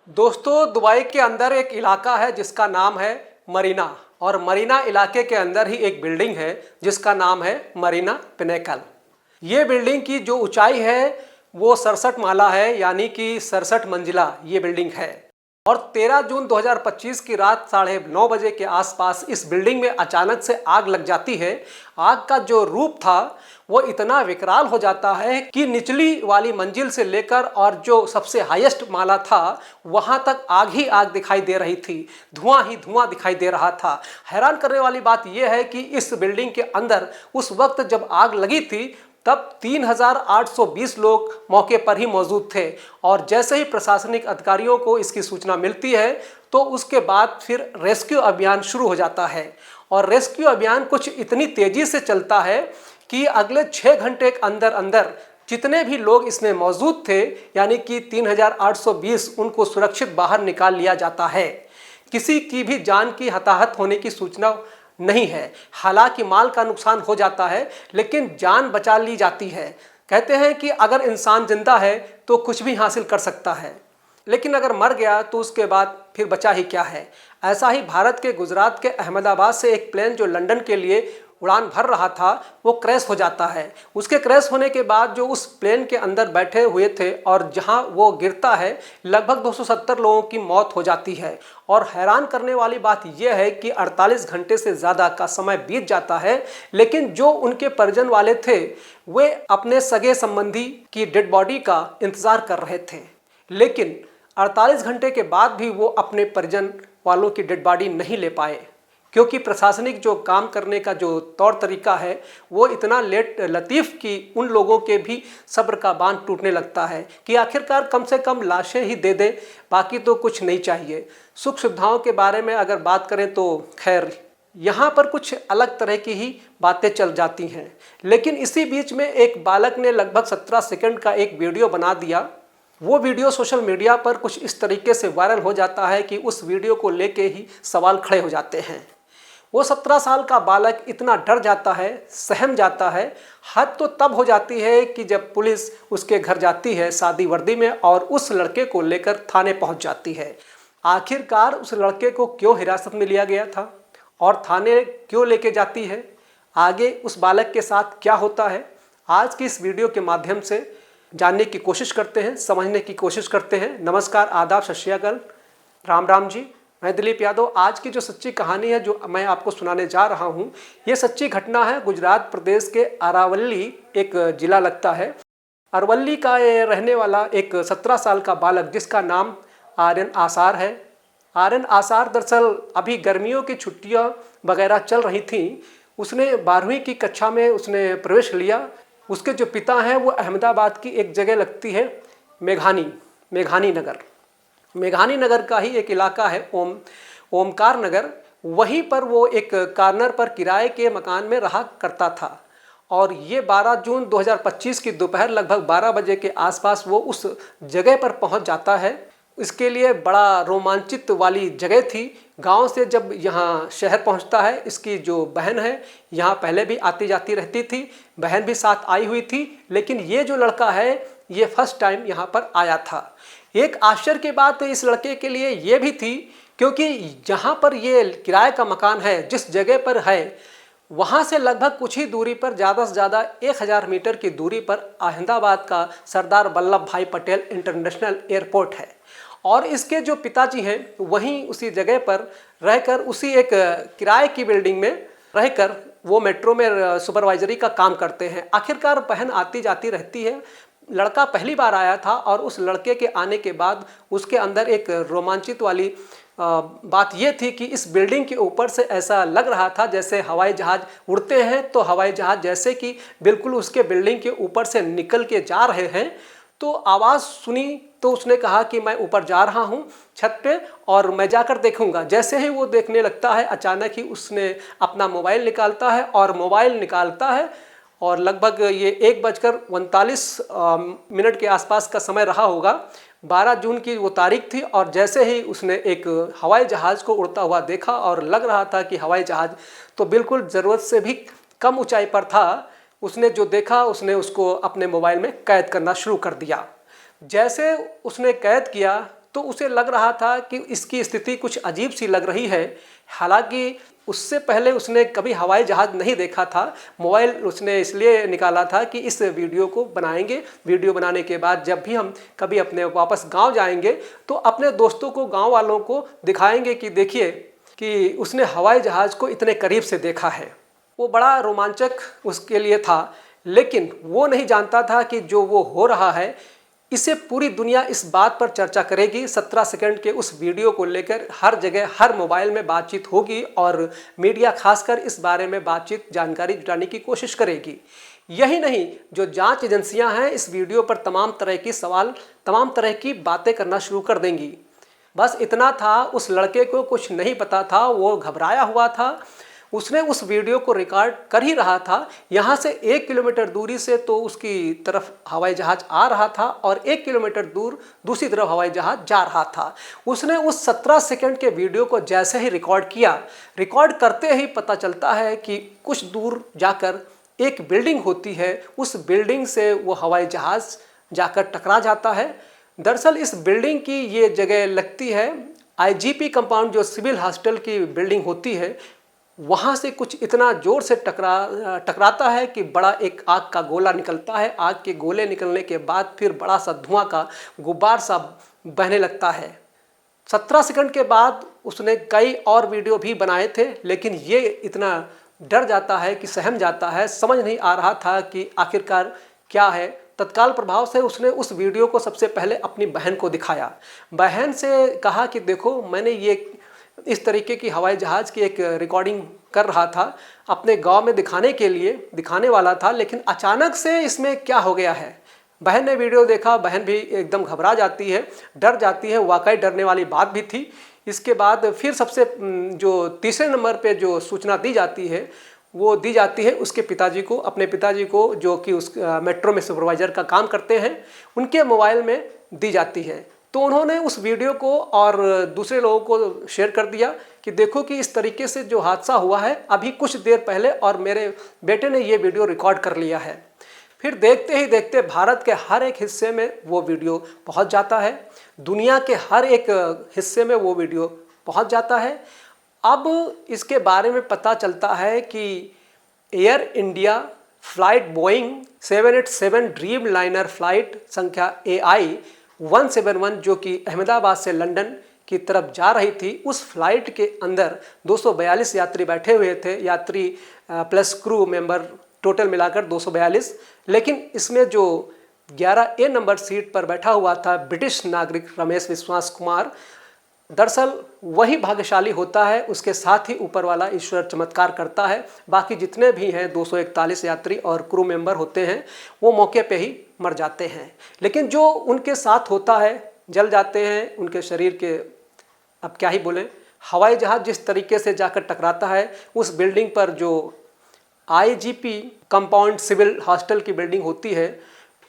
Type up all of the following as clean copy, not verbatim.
दोस्तों, दुबई के अंदर एक इलाका है जिसका नाम है मरीना। और मरीना इलाके के अंदर ही एक बिल्डिंग है जिसका नाम है मरीना पिनेकल। ये बिल्डिंग की जो ऊंचाई है वो 67 माला है, यानी कि 67 मंजिला ये बिल्डिंग है। और 13 जून 2025 की रात 9:30 बजे के आसपास इस बिल्डिंग में अचानक से आग लग जाती है। आग का जो रूप था वो इतना विकराल हो जाता है कि निचली वाली मंजिल से लेकर और जो सबसे हाईएस्ट माला था वहां तक आग ही आग दिखाई दे रही थी, धुआं ही धुआं दिखाई दे रहा था। हैरान करने वाली बात यह है कि इस बिल्डिंग के अंदर उस वक्त जब आग लगी थी तब 3820 लोग मौके पर ही मौजूद थे। और जैसे ही प्रशासनिक अधिकारियों को इसकी सूचना मिलती है तो उसके बाद फिर रेस्क्यू अभियान शुरू हो जाता है। और रेस्क्यू अभियान कुछ इतनी तेजी से चलता है कि अगले 6 घंटे के अंदर अंदर जितने भी लोग इसमें मौजूद थे, यानी कि 3820, उनको सुरक्षित बाहर निकाल लिया जाता है। किसी की भी जान की हताहत होने की सूचना नहीं है। हालांकि माल का नुकसान हो जाता है लेकिन जान बचा ली जाती है। कहते हैं कि अगर इंसान जिंदा है तो कुछ भी हासिल कर सकता है, लेकिन अगर मर गया तो उसके बाद फिर बचा ही क्या है। ऐसा ही भारत के गुजरात के अहमदाबाद से एक प्लेन जो लंदन के लिए उड़ान भर रहा था वो क्रैश हो जाता है। उसके क्रैश होने के बाद जो उस प्लेन के अंदर बैठे हुए थे और जहां वो गिरता है लगभग 270 लोगों की मौत हो जाती है। और हैरान करने वाली बात यह है कि 48 घंटे से ज़्यादा का समय बीत जाता है, लेकिन जो उनके परिजन वाले थे वे अपने सगे संबंधी की डेड बॉडी का इंतज़ार कर रहे थे। लेकिन 48 घंटे के बाद भी वो अपने परिजन वालों की डेड बॉडी नहीं ले पाए, क्योंकि प्रशासनिक जो काम करने का जो तौर तरीका है वो इतना लतीफ़ कि उन लोगों के भी सब्र का बांध टूटने लगता है कि आखिरकार कम से कम लाशें ही दे दें, बाकी तो कुछ नहीं चाहिए। सुख सुविधाओं के बारे में अगर बात करें तो खैर यहाँ पर कुछ अलग तरह की ही बातें चल जाती हैं। लेकिन इसी बीच में एक बालक ने लगभग 17 सेकंड का एक वीडियो बना दिया। वो वीडियो सोशल मीडिया पर कुछ इस तरीके से वायरल हो जाता है कि उस वीडियो को लेके ही सवाल खड़े हो जाते हैं। वो 17 साल का बालक इतना डर जाता है, सहम जाता है। हद तो तब हो जाती है कि जब पुलिस उसके घर जाती है सादी वर्दी में और उस लड़के को लेकर थाने पहुंच जाती है। आखिरकार उस लड़के को क्यों हिरासत में लिया गया था और थाने क्यों लेके जाती है, आगे उस बालक के साथ क्या होता है, आज की इस वीडियो के माध्यम से जानने की कोशिश करते हैं, समझने की कोशिश करते हैं। नमस्कार, आदाब, सत श्री अकाल, राम राम जी। मैं दिलीप यादव। आज की जो सच्ची कहानी है जो मैं आपको सुनाने जा रहा हूँ ये सच्ची घटना है गुजरात प्रदेश के अरावली, एक ज़िला लगता है। अरवली का ये रहने वाला एक 17 साल का बालक जिसका नाम आर्यन आसार है। आर्यन आसार दरअसल अभी गर्मियों की छुट्टियाँ वगैरह चल रही थी। उसने 12वीं की कक्षा में उसने प्रवेश लिया। उसके जो पिता हैं वो अहमदाबाद की एक जगह लगती है मेघानी नगर का ही एक इलाका है ओमकार नगर। वहीं पर वो एक कॉर्नर पर किराए के मकान में रहा करता था। और ये 12 जून 2025 की दोपहर लगभग 12 बजे के आसपास वो उस जगह पर पहुंच जाता है। इसके लिए बड़ा रोमांचित वाली जगह थी। गांव से जब यहाँ शहर पहुँचता है, इसकी जो बहन है यहाँ पहले भी आती जाती रहती थी, बहन भी साथ आई हुई थी, लेकिन ये जो लड़का है ये फर्स्ट टाइम यहाँ पर आया था। एक आश्चर्य की बात इस लड़के के लिए ये भी थी क्योंकि जहाँ पर ये किराए का मकान है, जिस जगह पर है, वहाँ से लगभग कुछ ही दूरी पर, ज़्यादा से ज़्यादा 1000 मीटर की दूरी पर अहमदाबाद का सरदार वल्लभ भाई पटेल इंटरनेशनल एयरपोर्ट है। और इसके जो पिताजी हैं वहीं उसी जगह पर रहकर उसी एक किराए की बिल्डिंग में रहकर वो मेट्रो में सुपरवाइजरी का काम करते हैं। आखिरकार बहन आती जाती रहती है। लड़का पहली बार आया था और उस लड़के के आने के बाद उसके अंदर एक रोमांचित वाली बात ये थी कि इस बिल्डिंग के ऊपर से ऐसा लग रहा था जैसे हवाई जहाज़ उड़ते हैं, तो हवाई जहाज़ जैसे कि बिल्कुल उसके बिल्डिंग के ऊपर से निकल के जा रहे हैं। तो आवाज़ सुनी तो उसने कहा कि मैं ऊपर जा रहा हूँ छत पे और मैं जाकर देखूंगा। जैसे ही वो देखने लगता है अचानक ही उसने अपना मोबाइल निकालता है और लगभग ये 1:39 के आसपास का समय रहा होगा। 12 जून की वो तारीख थी और जैसे ही उसने एक हवाई जहाज़ को उड़ता हुआ देखा और लग रहा था कि हवाई जहाज़ तो बिल्कुल ज़रूरत से भी कम ऊंचाई पर था, उसने जो देखा उसने उसको अपने मोबाइल में कैद करना शुरू कर दिया। जैसे उसने कैद किया तो तो उसे लग रहा था कि इसकी स्थिति कुछ अजीब सी लग रही है। हालांकि उससे पहले उसने कभी हवाई जहाज़ नहीं देखा था। मोबाइल उसने इसलिए निकाला था कि इस वीडियो को बनाएंगे, वीडियो बनाने के बाद जब भी हम कभी अपने वापस गांव जाएंगे तो अपने दोस्तों को, गांव वालों को दिखाएंगे कि देखिए कि उसने हवाई जहाज़ को इतने करीब से देखा है। वो बड़ा रोमांचक उसके लिए था, लेकिन वो नहीं जानता था कि जो वो हो रहा है इसे पूरी दुनिया इस बात पर चर्चा करेगी। 17 सेकंड के उस वीडियो को लेकर हर जगह, हर मोबाइल में बातचीत होगी और मीडिया खासकर इस बारे में बातचीत, जानकारी जुटाने की कोशिश करेगी। यही नहीं, जो जांच एजेंसियां हैं इस वीडियो पर तमाम तरह की सवाल, तमाम तरह की बातें करना शुरू कर देंगी। बस इतना था, उस लड़के को कुछ नहीं पता था, वो घबराया हुआ था। उसने उस वीडियो को रिकॉर्ड कर ही रहा था। यहाँ से 1 किलोमीटर दूरी से तो उसकी तरफ हवाई जहाज़ आ रहा था और 1 किलोमीटर दूर दूसरी तरफ हवाई जहाज़ जा रहा था। उसने उस 17 सेकंड के वीडियो को जैसे ही रिकॉर्ड किया, रिकॉर्ड करते ही पता चलता है कि कुछ दूर जाकर एक बिल्डिंग होती है, उस बिल्डिंग से वो हवाई जहाज़ जाकर टकरा जाता है। दरअसल इस बिल्डिंग की ये जगह लगती है IGP कंपाउंड, जो सिविल हॉस्टल की बिल्डिंग होती है, वहाँ से कुछ इतना ज़ोर से टकराता है कि बड़ा एक आग का गोला निकलता है। आग के गोले निकलने के बाद फिर बड़ा सा धुआं का गुब्बार सा बहने लगता है। 17 सेकंड के बाद उसने कई और वीडियो भी बनाए थे, लेकिन ये इतना डर जाता है कि सहम जाता है, समझ नहीं आ रहा था कि आखिरकार क्या है। तत्काल प्रभाव से उसने उस वीडियो को सबसे पहले अपनी बहन को दिखाया। बहन से कहा कि देखो, मैंने ये इस तरीके की हवाई जहाज़ की एक रिकॉर्डिंग कर रहा था, अपने गांव में दिखाने के लिए दिखाने वाला था, लेकिन अचानक से इसमें क्या हो गया है। बहन ने वीडियो देखा, बहन भी एकदम घबरा जाती है, डर जाती है। वाकई डरने वाली बात भी थी। इसके बाद फिर सबसे जो तीसरे नंबर पे जो सूचना दी जाती है वो दी जाती है उसके पिताजी को, अपने पिताजी को, जो कि उस मेट्रो में सुपरवाइज़र का काम करते हैं, उनके मोबाइल में दी जाती है। तो उन्होंने उस वीडियो को और दूसरे लोगों को शेयर कर दिया कि देखो कि इस तरीके से जो हादसा हुआ है अभी कुछ देर पहले, और मेरे बेटे ने ये वीडियो रिकॉर्ड कर लिया है। फिर देखते ही देखते भारत के हर एक हिस्से में वो वीडियो पहुंच जाता है, दुनिया के हर एक हिस्से में वो वीडियो पहुंच जाता है। अब इसके बारे में पता चलता है कि air India flight Boeing 787 dream liner flight संख्या AI 171 जो कि अहमदाबाद से लंदन की तरफ जा रही थी, उस फ्लाइट के अंदर 242 यात्री बैठे हुए थे, यात्री प्लस क्रू मेंबर टोटल मिलाकर 242। लेकिन इसमें जो 11A नंबर सीट पर बैठा हुआ था ब्रिटिश नागरिक रमेश विश्वास कुमार, दरअसल वही भाग्यशाली होता है, उसके साथ ही ऊपर वाला ईश्वर चमत्कार करता है। बाकी जितने भी हैं 241 यात्री और क्रू मेंबर होते हैं वो मौके पे ही मर जाते हैं। लेकिन जो उनके साथ होता है जल जाते हैं, उनके शरीर के, अब क्या ही बोलें। हवाई जहाज़ जिस तरीके से जाकर टकराता है उस बिल्डिंग पर, जो IGP कंपाउंड सिविल हॉस्टल की बिल्डिंग होती है,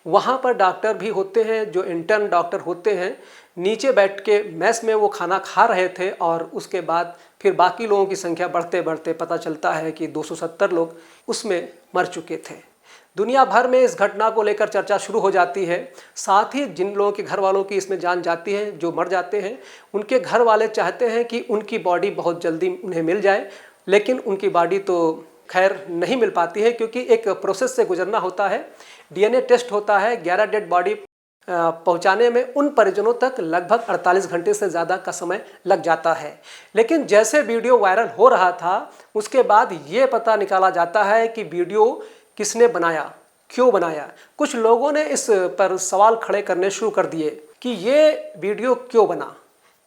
वहाँ पर डॉक्टर भी होते हैं, जो इंटर्न डॉक्टर होते हैं। नीचे बैठ के मेस में वो खाना खा रहे थे और उसके बाद फिर बाकी लोगों की संख्या बढ़ते बढ़ते पता चलता है कि 270 लोग उसमें मर चुके थे। दुनिया भर में इस घटना को लेकर चर्चा शुरू हो जाती है। साथ ही जिन लोगों के घर वालों की इसमें जान जाती है, जो मर जाते हैं, उनके घर वाले चाहते हैं कि उनकी बॉडी बहुत जल्दी उन्हें मिल जाए, लेकिन उनकी बॉडी तो खैर नहीं मिल पाती है क्योंकि एक प्रोसेस से गुजरना होता है। DNA टेस्ट होता है। 11 डेड बॉडी पहुंचाने में उन परिजनों तक लगभग 48 घंटे से ज़्यादा का समय लग जाता है। लेकिन जैसे वीडियो वायरल हो रहा था उसके बाद ये पता निकाला जाता है कि वीडियो किसने बनाया, क्यों बनाया। कुछ लोगों ने इस पर सवाल खड़े करने शुरू कर दिए कि ये वीडियो क्यों बना,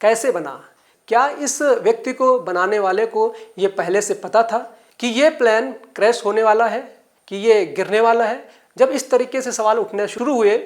कैसे बना, क्या इस व्यक्ति को, बनाने वाले को ये पहले से पता था कि ये प्लेन क्रैश होने वाला है, कि ये गिरने वाला है। जब इस तरीके से सवाल उठने शुरू हुए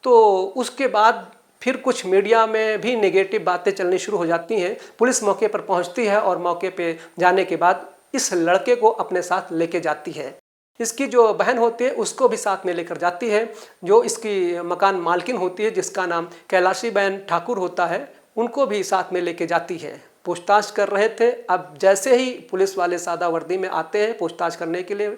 तो उसके बाद फिर कुछ मीडिया में भी नेगेटिव बातें चलनी शुरू हो जाती हैं। पुलिस मौके पर पहुंचती है और मौके पे जाने के बाद इस लड़के को अपने साथ लेके जाती है। इसकी जो बहन होती है उसको भी साथ में लेकर जाती है। जो इसकी मकान मालकिन होती है जिसका नाम कैलाशी बहन ठाकुर होता है, उनको भी साथ में लेके जाती है। पूछताछ कर रहे थे। अब जैसे ही पुलिस वाले सादा वर्दी में आते हैं पूछताछ करने के लिए,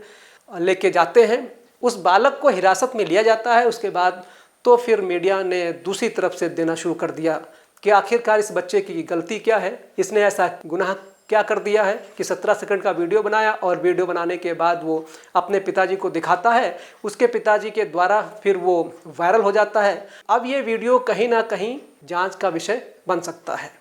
लेके जाते हैं, उस बालक को हिरासत में लिया जाता है। उसके बाद तो फिर मीडिया ने दूसरी तरफ से देना शुरू कर दिया कि आखिरकार इस बच्चे की गलती क्या है, इसने ऐसा गुनाह क्या कर दिया है कि 17 सेकंड का वीडियो बनाया और वीडियो बनाने के बाद वो अपने पिताजी को दिखाता है, उसके पिताजी के द्वारा फिर वो वायरल हो जाता है। अब ये वीडियो कहीं ना कहीं जांच का विषय बन सकता है,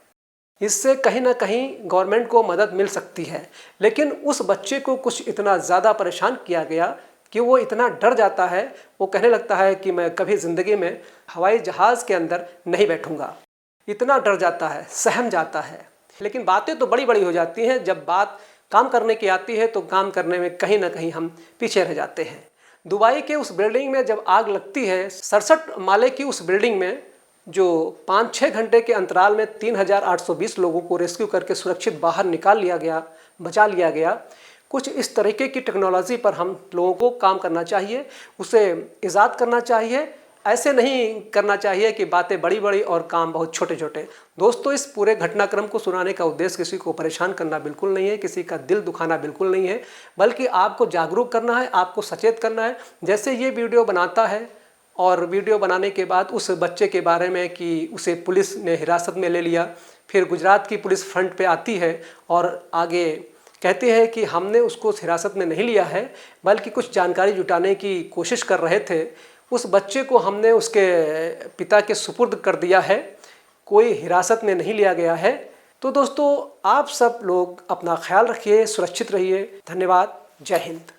इससे कहीं ना कहीं गवर्नमेंट को मदद मिल सकती है। लेकिन उस बच्चे को कुछ इतना ज़्यादा परेशान किया गया कि वो इतना डर जाता है, वो कहने लगता है कि मैं कभी ज़िंदगी में हवाई जहाज़ के अंदर नहीं बैठूंगा। इतना डर जाता है, सहम जाता है। लेकिन बातें तो बड़ी बड़ी हो जाती हैं, जब बात काम करने की आती है तो काम करने में कहीं ना कहीं हम पीछे रह जाते हैं। दुबई के उस बिल्डिंग में जब आग लगती है, 67 माले की उस बिल्डिंग में, जो 5-6 घंटे के अंतराल में 3820 लोगों को रेस्क्यू करके सुरक्षित बाहर निकाल लिया गया, बचा लिया गया। कुछ इस तरीके की टेक्नोलॉजी पर हम लोगों को काम करना चाहिए, उसे ईजाद करना चाहिए। ऐसे नहीं करना चाहिए कि बातें बड़ी बड़ी और काम बहुत छोटे छोटे। दोस्तों, इस पूरे घटनाक्रम को सुनाने का उद्देश्य किसी को परेशान करना बिल्कुल नहीं है, किसी का दिल दुखाना बिल्कुल नहीं है, बल्कि आपको जागरूक करना है, आपको सचेत करना है। जैसे ये वीडियो बनाता है और वीडियो बनाने के बाद उस बच्चे के बारे में कि उसे पुलिस ने हिरासत में ले लिया, फिर गुजरात की पुलिस फ्रंट पे आती है और आगे कहते हैं कि हमने उसको हिरासत में नहीं लिया है, बल्कि कुछ जानकारी जुटाने की कोशिश कर रहे थे। उस बच्चे को हमने उसके पिता के सुपुर्द कर दिया है, कोई हिरासत में नहीं लिया गया है। तो दोस्तों, आप सब लोग अपना ख्याल रखिए, सुरक्षित रहिए। धन्यवाद। जय हिंद।